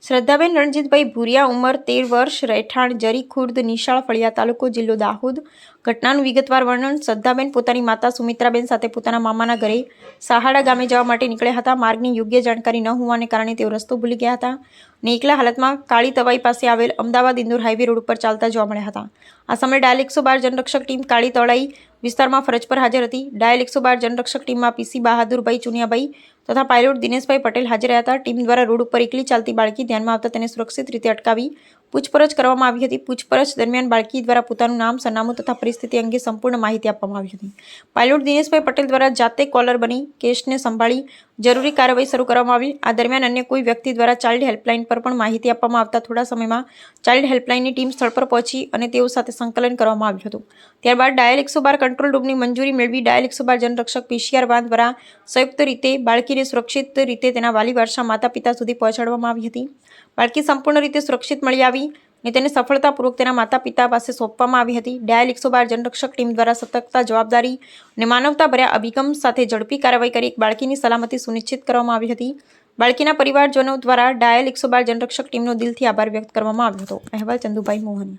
શ્રદ્ધાબેન રણજીતભાઈ ભુરિયા, ઉંમર 13 વર્ષ, રહેઠાણ જરી ખુર્દ, નિશાળ ફળિયા તાલુકો, જિલ્લો દાહોદ. ઘટનાનું વિગતવાર વર્ણન. શ્રદ્ધાબેન પોતાની માતા સુમિત્રાબેન સાથે પોતાના મામાના ઘરે સાહાડા ગામે જવા માટે નીકળ્યા હતા. માર્ગની યોગ્ય જાણકારી ન હોવાને કારણે તેઓ રસ્તો ભૂલી ગયા હતા અને એકલા હાલતમાં કાળી તવાઈ પાસે આવેલ અમદાવાદ ઇન્દોર હાઈવે રોડ ઉપર ચાલતા જોવા મળ્યા હતા. આ સમયે ડાયલ 112 જનરક્ષક ટીમ કાળી તળાઈ વિસ્તારમાં ફરજ પર હાજર હતી. ડાયલ 112 જનરક્ષક ટીમમાં પીસી બહાદુરભાઈ ચુનિયાભાઈ તથા પાયલોટ દિનેશભાઈ પટેલ હાજર રહ્યા હતા. ટીમ દ્વારા રોડ ઉપર એકલી ચાલતી બાળકી ધ્યાનમાં આવતા તેને સુરક્ષિત રીતે અટકાવી પૂછપરછ કરવામાં આવી હતી. પૂછપરછ દરમિયાન બાળકી દ્વારા પોતાનું નામ, સરનામું તથા પરિસ્થિતિ અંગે સંપૂર્ણ માહિતી આપવામાં આવી હતી. પાયલોટ દિનેશભાઈ પટેલ દ્વારા જાતે કોલર બની કેસને સંભાળી જરૂરી કાર્યવાહી શરૂ કરવામાં આવી. આ દરમિયાન અન્ય કોઈ વ્યક્તિ દ્વારા ચાઇલ્ડ હેલ્પલાઇન પર પણ માહિતી આપવામાં આવતા થોડા સમયમાં ચાઇલ્ડ હેલ્પલાઇનની ટીમ સ્થળ પર પહોંચી અને તેઓ સાથે સંકલન કરવામાં આવ્યું હતું. ત્યારબાદ ડાયલ 112 કંટ્રોલ રૂમની મંજૂરી મેળવી ડાયલ 112 જનરક્ષક પીસીઆર વાન દ્વારા સંયુક્ત રીતે બાળકીને સુરક્ષિત રીતે તેના વાલી વારસા માતા પિતા સુધી પહોંચાડવામાં આવી હતી. બાળકી સંપૂર્ણ રીતે સુરક્ષિત મળી આવી અને તેને સફળતાપૂર્વક તેના માતા પિતા પાસે સોંપવામાં આવી હતી. ડાયલ 112 જનરક્ષક ટીમ દ્વારા સતર્કતા, જવાબદારી અને માનવતાભર્યા અભિગમ સાથે ઝડપી કાર્યવાહી કરી બાળકીની સલામતી સુનિશ્ચિત કરવામાં આવી હતી. બાળકીના પરિવારજનો દ્વારા ડાયલ 112 જનરક્ષક ટીમનો દિલથી આભાર વ્યક્ત કરવામાં આવ્યો હતો. અહેવાલ ચંદુભાઈ મોહન.